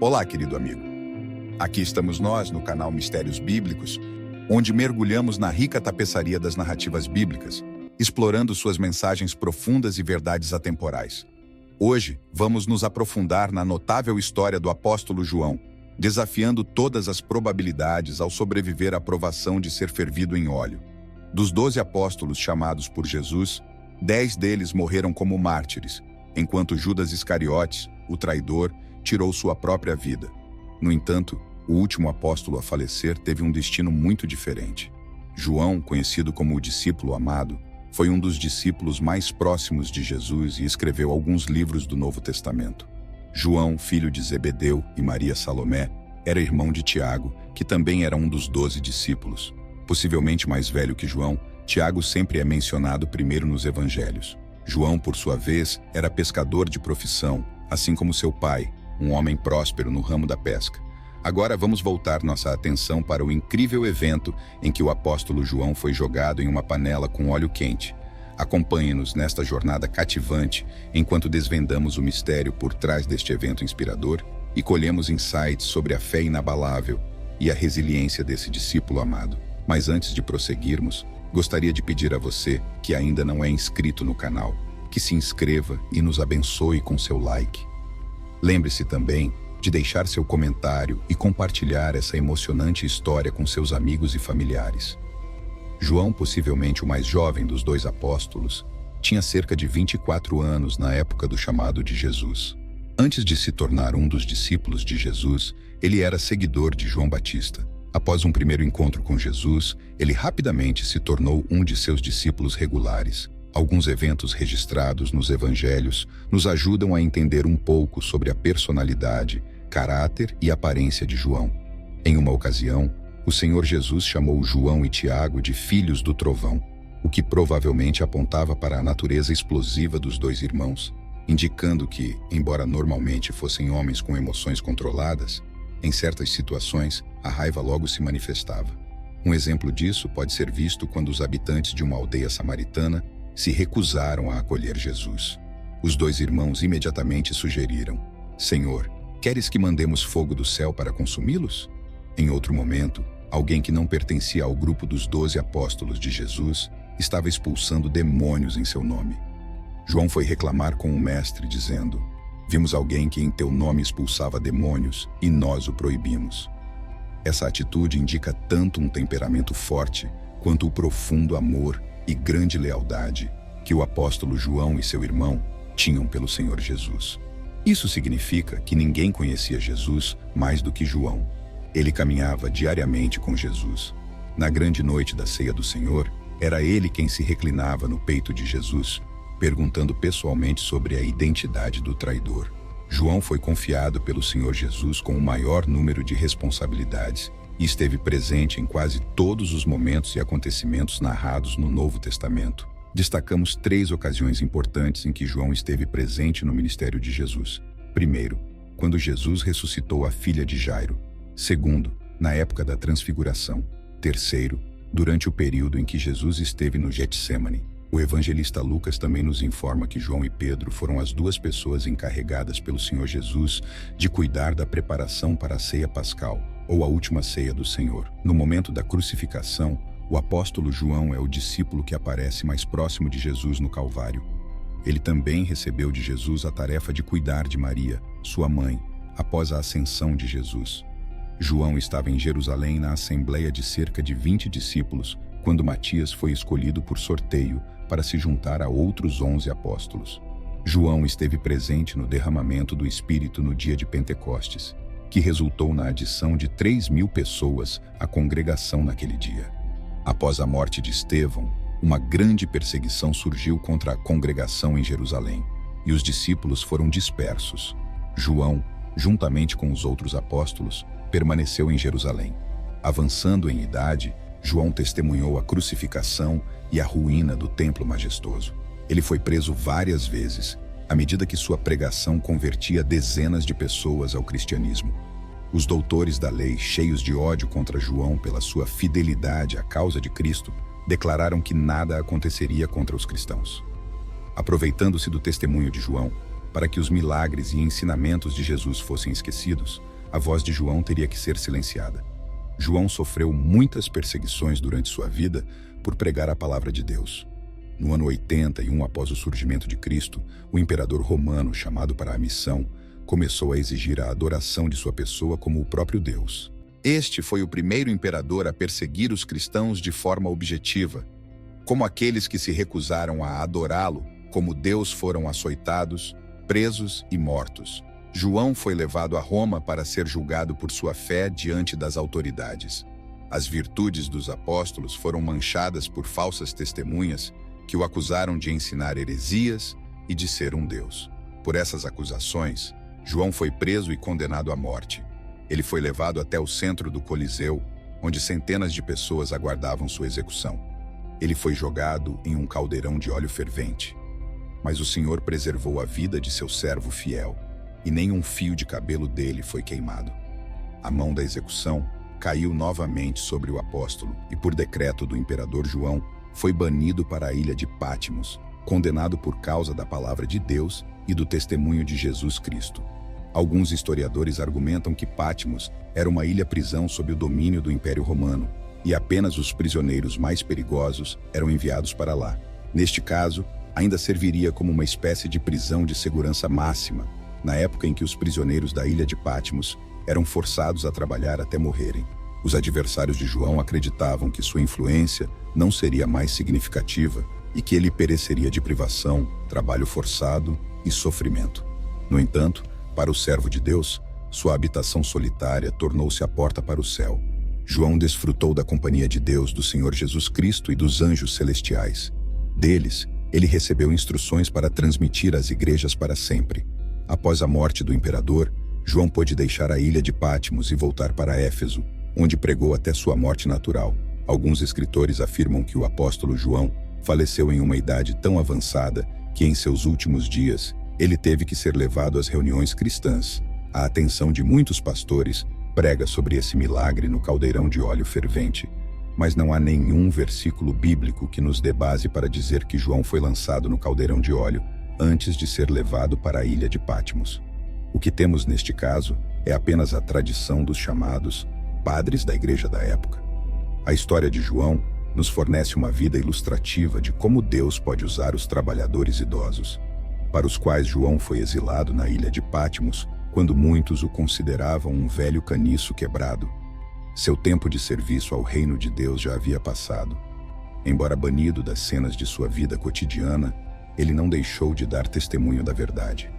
Olá, querido amigo. Aqui estamos nós no canal Mistérios Bíblicos, onde mergulhamos na rica tapeçaria das narrativas bíblicas, explorando suas mensagens profundas e verdades atemporais. Hoje, vamos nos aprofundar na notável história do apóstolo João, desafiando todas as probabilidades ao sobreviver à provação de ser fervido em óleo. Dos 12 apóstolos chamados por Jesus, 10 deles morreram como mártires, enquanto Judas Iscariotes, o traidor, tirou sua própria vida. No entanto, o último apóstolo a falecer teve um destino muito diferente. João, conhecido como o discípulo amado, foi um dos discípulos mais próximos de Jesus e escreveu alguns livros do Novo Testamento. João, filho de Zebedeu e Maria Salomé, era irmão de Tiago, que também era um dos 12 discípulos. Possivelmente mais velho que João, Tiago sempre é mencionado primeiro nos evangelhos. João, por sua vez, era pescador de profissão, assim como seu pai, um homem próspero no ramo da pesca. Agora vamos voltar nossa atenção para o incrível evento em que o apóstolo João foi jogado em uma panela com óleo quente. Acompanhe-nos nesta jornada cativante enquanto desvendamos o mistério por trás deste evento inspirador e colhemos insights sobre a fé inabalável e a resiliência desse discípulo amado. Mas antes de prosseguirmos, gostaria de pedir a você, que ainda não é inscrito no canal, que se inscreva e nos abençoe com seu like. Lembre-se também de deixar seu comentário e compartilhar essa emocionante história com seus amigos e familiares. João, possivelmente o mais jovem dos 2 apóstolos, tinha cerca de 24 anos na época do chamado de Jesus. Antes de se tornar um dos discípulos de Jesus, ele era seguidor de João Batista. Após um primeiro encontro com Jesus, ele rapidamente se tornou um de seus discípulos regulares. Alguns eventos registrados nos evangelhos nos ajudam a entender um pouco sobre a personalidade, caráter e aparência de João. Em uma ocasião, o Senhor Jesus chamou João e Tiago de filhos do trovão, o que provavelmente apontava para a natureza explosiva dos 2 irmãos, indicando que, embora normalmente fossem homens com emoções controladas, em certas situações, a raiva logo se manifestava. Um exemplo disso pode ser visto quando os habitantes de uma aldeia samaritana se recusaram a acolher Jesus. Os 2 irmãos imediatamente sugeriram: Senhor, queres que mandemos fogo do céu para consumi-los? Em outro momento, alguém que não pertencia ao grupo dos 12 apóstolos de Jesus estava expulsando demônios em seu nome. João foi reclamar com o mestre, dizendo: Vimos alguém que em teu nome expulsava demônios e nós o proibimos. Essa atitude indica tanto um temperamento forte quanto o profundo amor e grande lealdade que o apóstolo João e seu irmão tinham pelo Senhor Jesus. Isso significa que ninguém conhecia Jesus mais do que João. Ele caminhava diariamente com Jesus. Na grande noite da ceia do Senhor, era ele quem se reclinava no peito de Jesus, perguntando pessoalmente sobre a identidade do traidor. João foi confiado pelo Senhor Jesus com o maior número de responsabilidades e esteve presente em quase todos os momentos e acontecimentos narrados no Novo Testamento. Destacamos 3 ocasiões importantes em que João esteve presente no ministério de Jesus. Primeiro, quando Jesus ressuscitou a filha de Jairo. Segundo, na época da transfiguração. Terceiro, durante o período em que Jesus esteve no Getsêmani. O evangelista Lucas também nos informa que João e Pedro foram as 2 pessoas encarregadas pelo Senhor Jesus de cuidar da preparação para a ceia pascal, ou a última ceia do Senhor. No momento da crucificação, o apóstolo João é o discípulo que aparece mais próximo de Jesus no Calvário. Ele também recebeu de Jesus a tarefa de cuidar de Maria, sua mãe, após a ascensão de Jesus. João estava em Jerusalém na assembleia de cerca de 20 discípulos, quando Matias foi escolhido por sorteio para se juntar a outros 11 apóstolos. João esteve presente no derramamento do Espírito no dia de Pentecostes, que resultou na adição de 3.000 pessoas à congregação naquele dia. Após a morte de Estevão, uma grande perseguição surgiu contra a congregação em Jerusalém, e os discípulos foram dispersos. João, juntamente com os outros apóstolos, permaneceu em Jerusalém. Avançando em idade, João testemunhou a crucificação e a ruína do templo majestoso. Ele foi preso várias vezes, à medida que sua pregação convertia dezenas de pessoas ao cristianismo. Os doutores da lei, cheios de ódio contra João pela sua fidelidade à causa de Cristo, declararam que nada aconteceria contra os cristãos. Aproveitando-se do testemunho de João, para que os milagres e ensinamentos de Jesus fossem esquecidos, a voz de João teria que ser silenciada. João sofreu muitas perseguições durante sua vida por pregar a palavra de Deus. No ano 81 após o surgimento de Cristo, o imperador romano, chamado para a missão, começou a exigir a adoração de sua pessoa como o próprio Deus. Este foi o primeiro imperador a perseguir os cristãos de forma objetiva. Como aqueles que se recusaram a adorá-lo como Deus foram açoitados, presos e mortos. João foi levado a Roma para ser julgado por sua fé diante das autoridades. As virtudes dos apóstolos foram manchadas por falsas testemunhas que o acusaram de ensinar heresias e de ser um deus. Por essas acusações, João foi preso e condenado à morte. Ele foi levado até o centro do Coliseu, onde centenas de pessoas aguardavam sua execução. Ele foi jogado em um caldeirão de óleo fervente. Mas o Senhor preservou a vida de seu servo fiel, e nem um fio de cabelo dele foi queimado. A mão da execução caiu novamente sobre o apóstolo e, por decreto do imperador João, foi banido para a ilha de Patmos, condenado por causa da palavra de Deus e do testemunho de Jesus Cristo. Alguns historiadores argumentam que Patmos era uma ilha-prisão sob o domínio do Império Romano, e apenas os prisioneiros mais perigosos eram enviados para lá. Neste caso, ainda serviria como uma espécie de prisão de segurança máxima, na época em que os prisioneiros da ilha de Patmos eram forçados a trabalhar até morrerem. Os adversários de João acreditavam que sua influência não seria mais significativa e que ele pereceria de privação, trabalho forçado e sofrimento. No entanto, para o servo de Deus, sua habitação solitária tornou-se a porta para o céu. João desfrutou da companhia de Deus, do Senhor Jesus Cristo e dos anjos celestiais. Deles, ele recebeu instruções para transmitir às igrejas para sempre. Após a morte do imperador, João pôde deixar a ilha de Patmos e voltar para Éfeso, onde pregou até sua morte natural. Alguns escritores afirmam que o apóstolo João faleceu em uma idade tão avançada que, em seus últimos dias, ele teve que ser levado às reuniões cristãs. A atenção de muitos pastores prega sobre esse milagre no caldeirão de óleo fervente, mas não há nenhum versículo bíblico que nos dê base para dizer que João foi lançado no caldeirão de óleo antes de ser levado para a ilha de Patmos. O que temos neste caso é apenas a tradição dos chamados padres da igreja da época. A história de João nos fornece uma vida ilustrativa de como Deus pode usar os trabalhadores idosos, para os quais João foi exilado na ilha de Patmos, quando muitos o consideravam um velho caniço quebrado. Seu tempo de serviço ao reino de Deus já havia passado. Embora banido das cenas de sua vida cotidiana, ele não deixou de dar testemunho da verdade.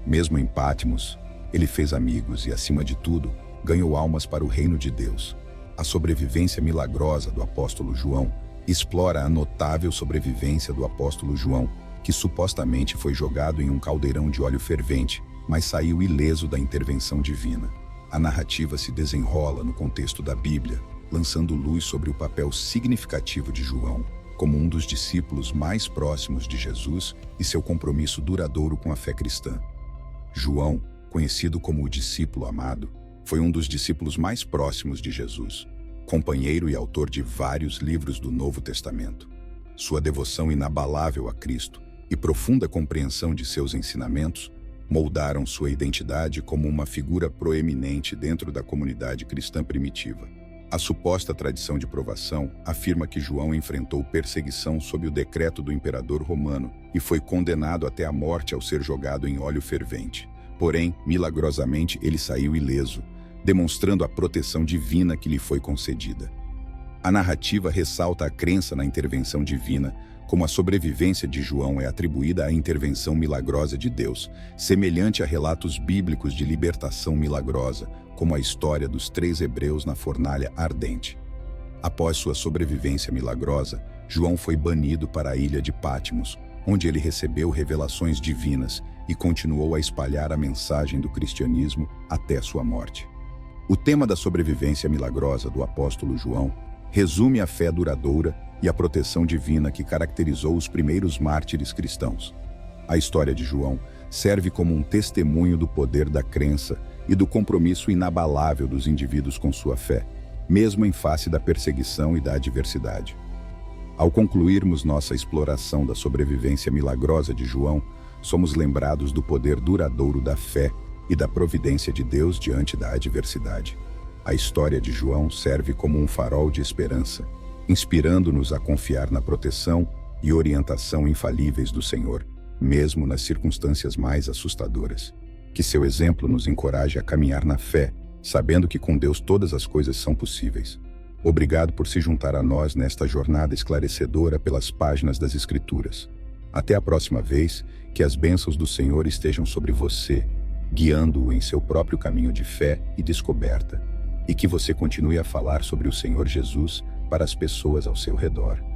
Mesmo em Patmos, ele fez amigos e, acima de tudo, ganhou almas para o reino de Deus. A sobrevivência milagrosa do apóstolo João explora a notável sobrevivência do apóstolo João, que supostamente foi jogado em um caldeirão de óleo fervente, mas saiu ileso da intervenção divina. A narrativa se desenrola no contexto da Bíblia, lançando luz sobre o papel significativo de João, como um dos discípulos mais próximos de Jesus e seu compromisso duradouro com a fé cristã. João, conhecido como o discípulo amado, foi um dos discípulos mais próximos de Jesus, companheiro e autor de vários livros do Novo Testamento. Sua devoção inabalável a Cristo e profunda compreensão de seus ensinamentos moldaram sua identidade como uma figura proeminente dentro da comunidade cristã primitiva. A suposta tradição de provação afirma que João enfrentou perseguição sob o decreto do imperador romano e foi condenado até a morte ao ser jogado em óleo fervente. Porém, milagrosamente, ele saiu ileso, demonstrando a proteção divina que lhe foi concedida. A narrativa ressalta a crença na intervenção divina, como a sobrevivência de João é atribuída à intervenção milagrosa de Deus, semelhante a relatos bíblicos de libertação milagrosa, como a história dos 3 hebreus na fornalha ardente. Após sua sobrevivência milagrosa, João foi banido para a ilha de Patmos, onde ele recebeu revelações divinas e continuou a espalhar a mensagem do cristianismo até sua morte. O tema da sobrevivência milagrosa do apóstolo João resume a fé duradoura e a proteção divina que caracterizou os primeiros mártires cristãos. A história de João serve como um testemunho do poder da crença e do compromisso inabalável dos indivíduos com sua fé, mesmo em face da perseguição e da adversidade. Ao concluirmos nossa exploração da sobrevivência milagrosa de João, somos lembrados do poder duradouro da fé e da providência de Deus diante da adversidade. A história de João serve como um farol de esperança, inspirando-nos a confiar na proteção e orientação infalíveis do Senhor, mesmo nas circunstâncias mais assustadoras. Que seu exemplo nos encoraje a caminhar na fé, sabendo que com Deus todas as coisas são possíveis. Obrigado por se juntar a nós nesta jornada esclarecedora pelas páginas das Escrituras. Até a próxima vez, que as bênçãos do Senhor estejam sobre você, guiando-o em seu próprio caminho de fé e descoberta, e que você continue a falar sobre o Senhor Jesus para as pessoas ao seu redor.